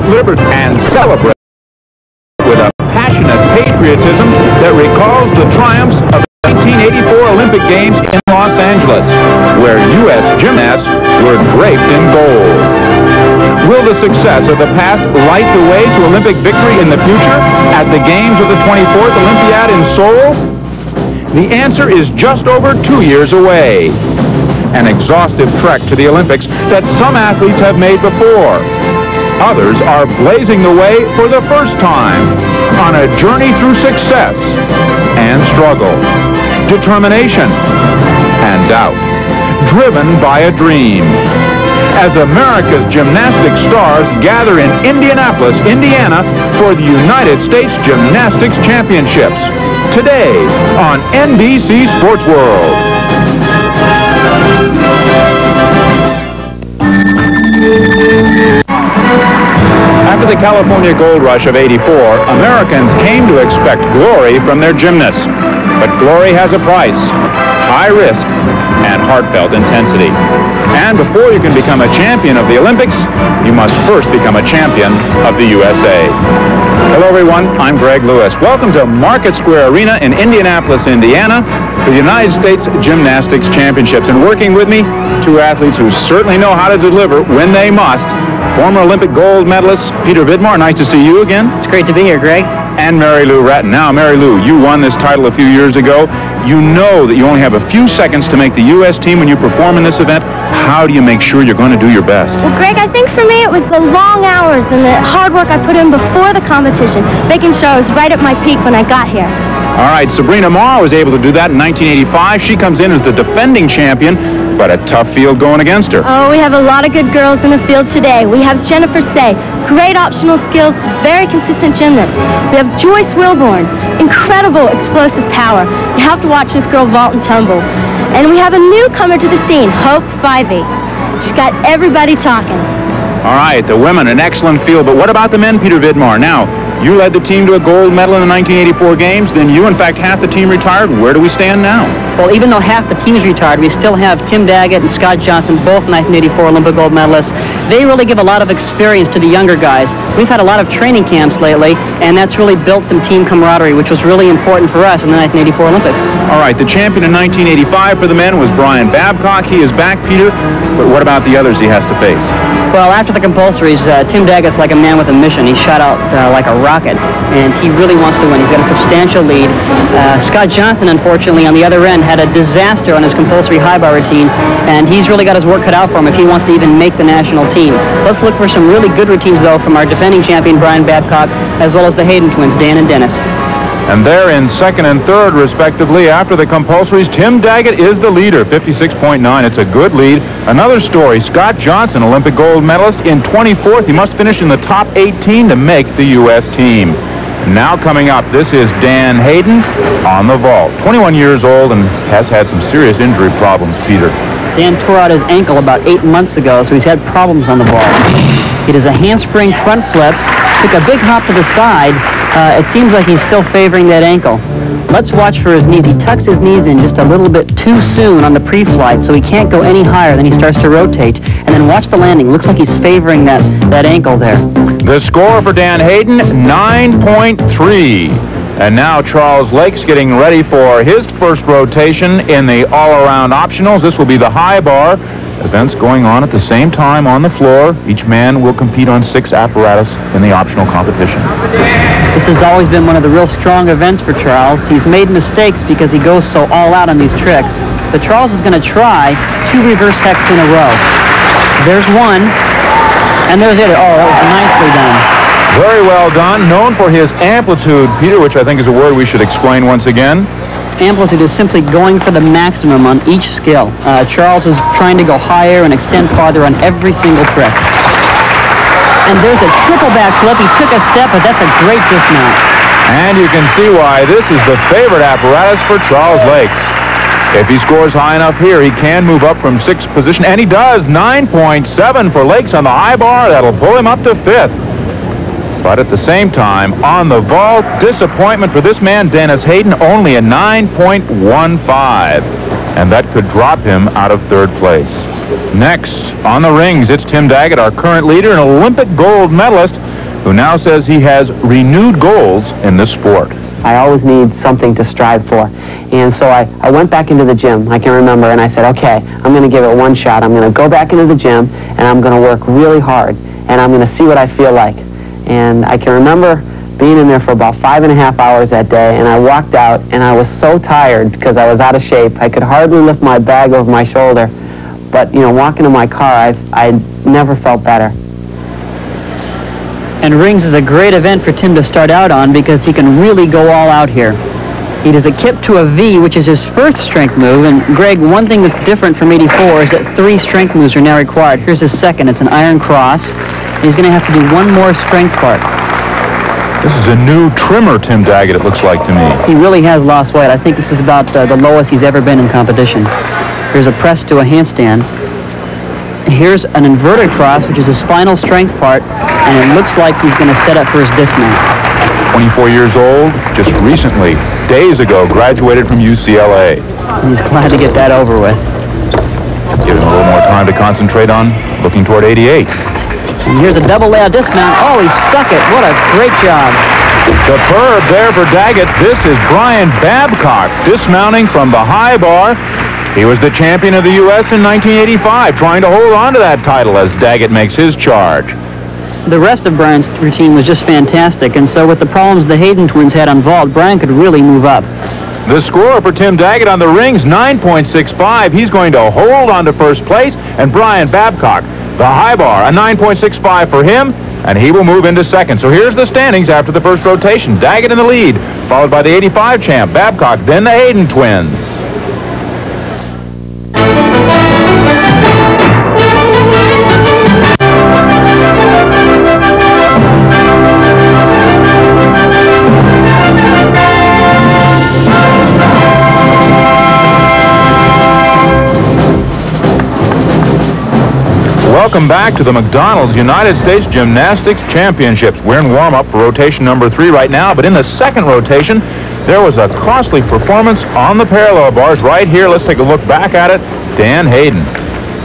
liberty and celebrate with a passionate patriotism that recalls the triumphs of the 1984 Olympic Games in Los Angeles, where U.S. gymnasts were draped in gold. Will the success of the past light the way to Olympic victory in the future at the Games of the 24th Olympiad in Seoul? The answer is just over 2 years away. An exhaustive trek to the Olympics that some athletes have made before. Others are blazing the way for the first time on a journey through success and struggle, determination and doubt, driven by a dream. As America's gymnastics stars gather in Indianapolis, Indiana for the United States Gymnastics Championships. Today on NBC Sports World. After the California Gold Rush of '84, Americans came to expect glory from their gymnasts. But glory has a price, high risk, and heartfelt intensity. And before you can become a champion of the Olympics, you must first become a champion of the USA. Hello everyone, I'm Greg Lewis. Welcome to Market Square Arena in Indianapolis, Indiana, for the United States Gymnastics Championships. And working with me, two athletes who certainly know how to deliver when they must. Former Olympic gold medalist Peter Vidmar, nice to see you again. It's great to be here, Greg. And Mary Lou Ratton. Now, Mary Lou, you won this title a few years ago. You know that you only have a few seconds to make the U.S. team when you perform in this event. How do you make sure you're going to do your best? Well, Greg, I think for me it was the long hours and the hard work I put in before the competition, making sure I was right at my peak when I got here. All right, Sabrina Marr was able to do that in 1985. She comes in as the defending champion, but a tough field going against her. Oh, we have a lot of good girls in the field today. We have Jennifer Say, great optional skills, very consistent gymnast. We have Joyce Wilborn, incredible explosive power. You have to watch this girl vault and tumble. And we have a newcomer to the scene, Hope Spivey. She's got everybody talking. All right, the women, an excellent field, but what about the men, Peter Vidmar? Now, you led the team to a gold medal in the 1984 games, then you, in fact, half the team retired. Where do we stand now? Well, even though half the team is retired, we still have Tim Daggett and Scott Johnson, both 1984 Olympic gold medalists. They really give a lot of experience to the younger guys. We've had a lot of training camps lately, and that's really built some team camaraderie, which was really important for us in the 1984 Olympics. All right, the champion in 1985 for the men was Brian Babcock. He is back, Peter, but what about the others he has to face? Well, after the compulsories, Tim Daggett's like a man with a mission. He shot out like a rocket, and he really wants to win. He's got a substantial lead. Scott Johnson, unfortunately, on the other end, had a disaster on his compulsory high bar routine, and he's really got his work cut out for him if he wants to even make the national team. Let's look for some really good routines, though, from our defending champion, Brian Babcock, as well as the Hayden twins, Dan and Dennis. And they're in second and third, respectively. After the compulsories, Tim Daggett is the leader, 56.9. It's a good lead. Another story, Scott Johnson, Olympic gold medalist, in 24th. He must finish in the top 18 to make the U.S. team. Now coming up, this is Dan Hayden on the vault. 21 years old and has had some serious injury problems, Peter. Dan tore out his ankle about 8 months ago, so he's had problems on the vault. He does a handspring front flip, took a big hop to the side. It seems like he's still favoring that ankle. Let's watch for his knees. He tucks his knees in just a little bit too soon on the pre-flight, so he can't go any higher. Then he starts to rotate. And then watch the landing. Looks like he's favoring that ankle there. The score for Dan Hayden, 9.3. And now Charles Lake's getting ready for his first rotation in the all-around optionals. This will be the high bar. Events going on at the same time on the floor. Each man will compete on 6 apparatus in the optional competition. This has always been one of the real strong events for Charles. He's made mistakes because he goes so all out on these tricks. But Charles is going to try 2 reverse hecks in a row. There's one, and there's the other. Oh, that was nicely done. Very well done. Known for his amplitude, Peter, which I think is a word we should explain once again. Amplitude is simply going for the maximum on each skill. Charles is trying to go higher and extend farther on every single trick. And there's a triple back flip. He took a step, but that's a great dismount. And you can see why this is the favorite apparatus for Charles Lakes. If he scores high enough here, he can move up from 6th position, and he does. 9.7 for Lakes on the high bar. That'll pull him up to 5th. But at the same time, on the vault, disappointment for this man, Dennis Hayden, only a 9.15. And that could drop him out of 3rd place. Next, on the rings, it's Tim Daggett, our current leader and Olympic gold medalist. who now says he has renewed goals in this sport. I always need something to strive for. And so I went back into the gym, I can remember, and I said, okay, I'm going to give it one shot. I'm going to go back into the gym, and I'm going to work really hard, and I'm going to see what I feel like. And I can remember being in there for about 5.5 hours that day, and I walked out, and I was so tired because I was out of shape. I could hardly lift my bag over my shoulder. But, you know, walking to my car, I never felt better. And rings is a great event for Tim to start out on because he can really go all out here. He does a kip to a V, which is his first strength move. And Greg, one thing that's different from 84 is that 3 strength moves are now required. Here's his second. It's an iron cross. And he's going to have to do one more strength part. This is a new trimmer Tim Daggett, it looks like to me. He really has lost weight. I think this is about the lowest he's ever been in competition. Here's a press to a handstand. Here's an inverted cross, which is his final strength part, and it looks like he's going to set up for his dismount. 24 years old, just recently, days ago, graduated from UCLA. He's glad to get that over with. Give him a little more time to concentrate on looking toward 88. And here's a double layout dismount. Oh, he stuck it. What a great job. Superb there for Daggett. This is Brian Babcock dismounting from the high bar. He was the champion of the U.S. in 1985, trying to hold on to that title as Daggett makes his charge. The rest of Brian's routine was just fantastic, and so with the problems the Hayden twins had on vault, Brian could really move up. The score for Tim Daggett on the rings, 9.65. He's going to hold on to first place, and Brian Babcock, the high bar, a 9.65 for him, and he will move into second. So here's the standings after the first rotation. Daggett in the lead, followed by the 85 champ, Babcock, then the Hayden twins. Welcome back to the McDonald's United States Gymnastics Championships. We're in warm-up for rotation number 3 right now, but in the second rotation, there was a costly performance on the parallel bars right here. Let's take a look back at it. Dan Hayden.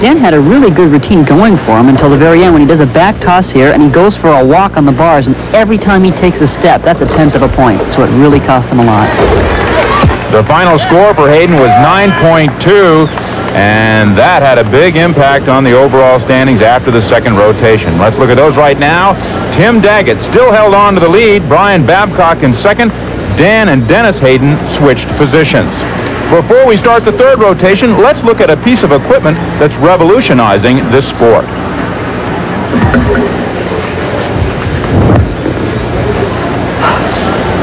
Dan had a really good routine going for him until the very end when he does a back toss here and he goes for a walk on the bars, and every time he takes a step, that's a 1/10 of a point, so it really cost him a lot. The final score for Hayden was 9.2. And that had a big impact on the overall standings after the second rotation. Let's look at those right now. Tim Daggett still held on to the lead. Brian Babcock in second. Dan and Dennis Hayden switched positions. Before we start the third rotation, let's look at a piece of equipment that's revolutionizing this sport.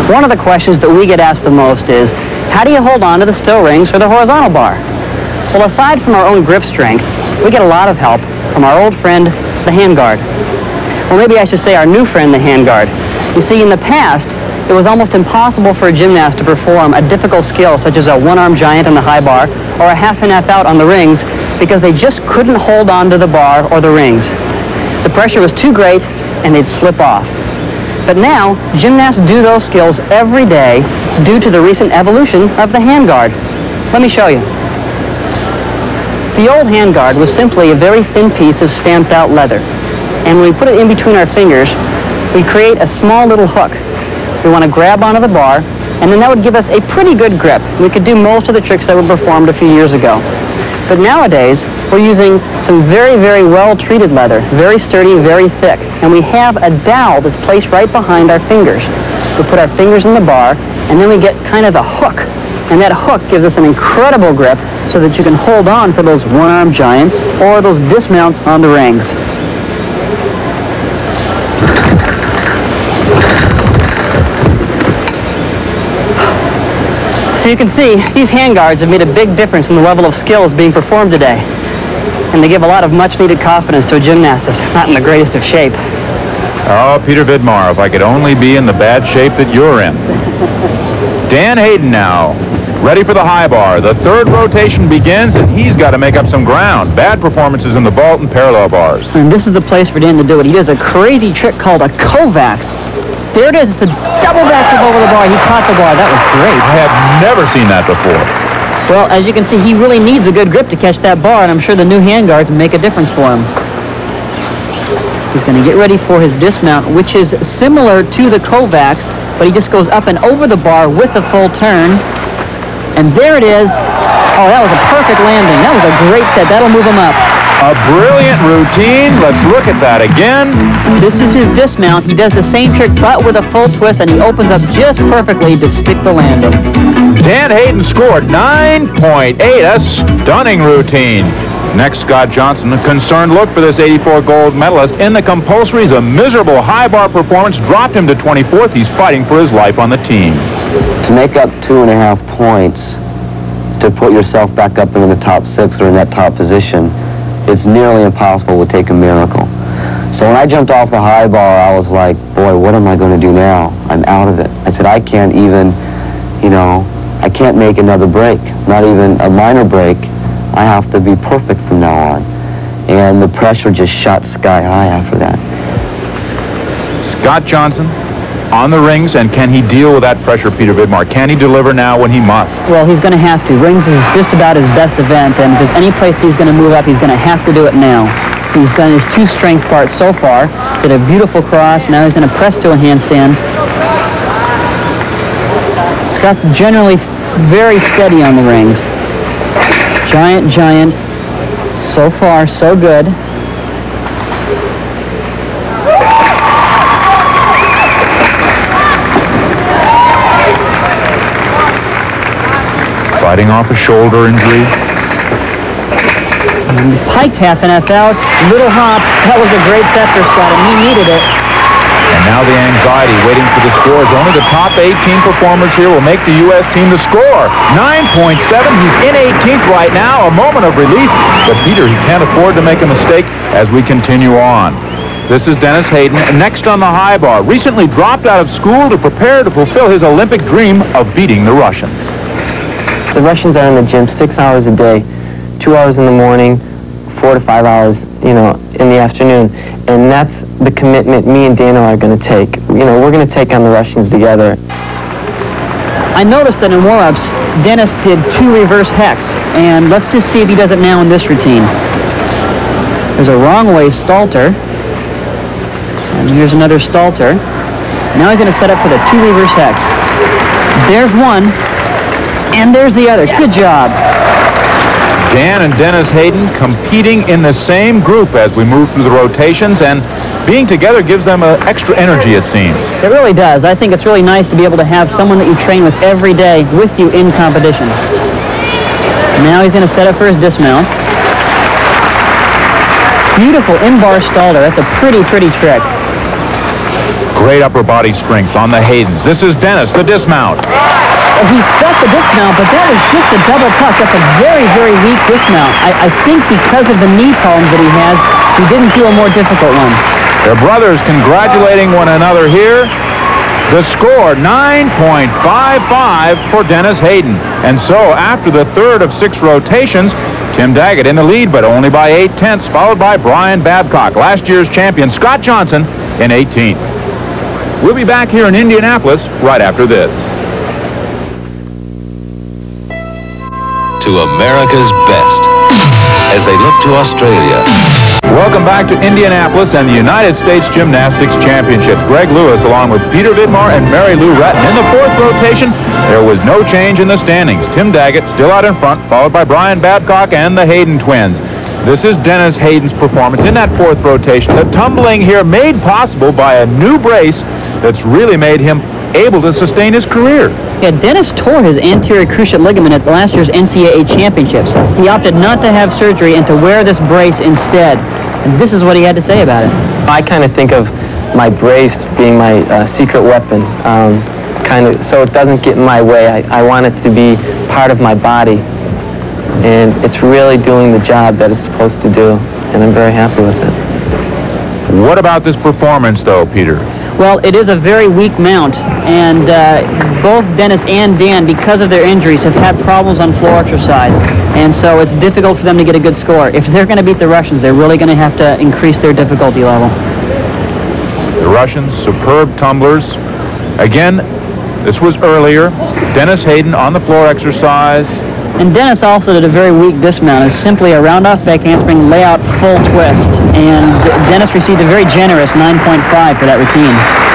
One of the questions that we get asked the most is, how do you hold on to the still rings for the horizontal bar? Well, aside from our own grip strength, we get a lot of help from our old friend, the handguard. Or maybe I should say our new friend, the handguard. You see, in the past, it was almost impossible for a gymnast to perform a difficult skill such as a one-arm giant on the high bar or a half and half out on the rings because they just couldn't hold on to the bar or the rings. The pressure was too great and they'd slip off. But now, gymnasts do those skills every day due to the recent evolution of the handguard. Let me show you. The old handguard was simply a very thin piece of stamped out leather. And when we put it in between our fingers, we create a small little hook. We want to grab onto the bar, and then that would give us a pretty good grip. We could do most of the tricks that were performed a few years ago. But nowadays, we're using some very, very well-treated leather, very sturdy, very thick. And we have a dowel that's placed right behind our fingers. We put our fingers in the bar, and then we get kind of a hook. And that hook gives us an incredible grip so that you can hold on for those one-arm giants or those dismounts on the rings. So you can see, these handguards have made a big difference in the level of skills being performed today. And they give a lot of much-needed confidence to a gymnast that's not in the greatest of shape. Oh, Peter Vidmar, if I could only be in the bad shape that you're in. Dan Hayden now, ready for the high bar. The third rotation begins, and he's got to make up some ground. Bad performances in the vault and parallel bars. And this is the place for Dan to do it. He does a crazy trick called a Kovacs. There it is. It's a double backflip over the bar. He caught the bar. That was great. I have never seen that before. Well, as you can see, he really needs a good grip to catch that bar, and I'm sure the new handguards make a difference for him. He's going to get ready for his dismount, which is similar to the Kovacs, but he just goes up and over the bar with a full turn. And there it is. Oh, that was a perfect landing. That was a great set. That'll move him up. A brilliant routine. Let's look at that again. This is his dismount. He does the same trick, but with a full twist, and he opens up just perfectly to stick the landing. Dan Hayden scored 9.8. A stunning routine. Next, Scott Johnson, a concerned look for this 84 gold medalist. In the compulsories, a miserable high bar performance dropped him to 24th. He's fighting for his life on the team. To make up 2.5 points to put yourself back up into the top 6 or in that top position, it's nearly impossible. It would take a miracle. So when I jumped off the high bar, I was like, boy, what am I going to do now? I'm out of it. I said, I can't even, I can't make another break, not even a minor break. I have to be perfect from now on. And the pressure just shot sky high after that. Scott Johnson on the rings, and can he deal with that pressure, Peter Vidmar? Can he deliver now when he must? Well, he's going to have to. Rings is just about his best event, and if there's any place he's going to move up, he's going to have to do it now. He's done his 2 strength parts so far. Did a beautiful cross. Now he's going to press to a handstand. Scott's generally very steady on the rings. Giant. So far, so good. Fighting off a shoulder injury. And piked half and half out. Little hop. That was a great set for Scott, and he needed it. And now the anxiety waiting for the scores. Only the top 18 performers here will make the U.S. team the score. 9.7. He's in 18th right now. A moment of relief. But Peter, he can't afford to make a mistake as we continue on. This is Dennis Hayden, next on the high bar. Recently dropped out of school to prepare to fulfill his Olympic dream of beating the Russians. The Russians are in the gym 6 hours a day, 2 hours in the morning, 4 to 5 hours, in the afternoon. And that's the commitment me and Dana are going to take. We're going to take on the Russians together. I noticed that in warm-ups, Dennis did 2 reverse hex, and let's just see if he does it now in this routine. There's a wrong way stalter, and here's another stalter. Now he's going to set up for the 2 reverse hex. There's one. And there's the other. Good job. Dan and Dennis Hayden competing in the same group as we move through the rotations, and being together gives them extra energy, it seems. It really does. I think it's really nice to be able to have someone that you train with every day with you in competition. Now he's going to set up for his dismount. Beautiful in-bar stalter. That's a pretty trick. Great upper body strength on the Haydens. This is Dennis, the dismount. He stuck the dismount, but that was just a double tuck. That's a very weak dismount. I think because of the knee problems that he has, he didn't do a more difficult one. Their brothers congratulating one another here. The score, 9.55 for Dennis Hayden. And so after the third of 6 rotations, Tim Daggett in the lead, but only by 0.8, followed by Brian Babcock, last year's champion Scott Johnson in 18th. We'll be back here in Indianapolis right after this. To America's best as they look to Australia. Welcome back to Indianapolis and the United States Gymnastics Championships. Greg Lewis along with Peter Vidmar and Mary Lou Retton. In the 4th rotation, there was no change in the standings. Tim Daggett still out in front, followed by Brian Babcock and the Hayden twins. This is Dennis Hayden's performance in that 4th rotation. The tumbling here made possible by a new brace that's really made him able to sustain his career. Yeah, Dennis tore his anterior cruciate ligament at last year's NCAA championships. He opted not to have surgery and to wear this brace instead. And this is what he had to say about it. I kind of think of my brace being my secret weapon, so it doesn't get in my way. I want it to be part of my body, and it's really doing the job that it's supposed to do, and I'm very happy with it. What about this performance, though, Peter? Well, it is a very weak mount, and both Dennis and Dan, because of their injuries, have had problems on floor exercise, and so it's difficult for them to get a good score. If they're going to beat the Russians, they're really going to have to increase their difficulty level. The Russians, superb tumblers. Again, this was earlier. Dennis Hayden on the floor exercise. And Dennis also did a very weak dismount. It's simply a round-off back handspring layout full twist. And Dennis received a very generous 9.5 for that routine.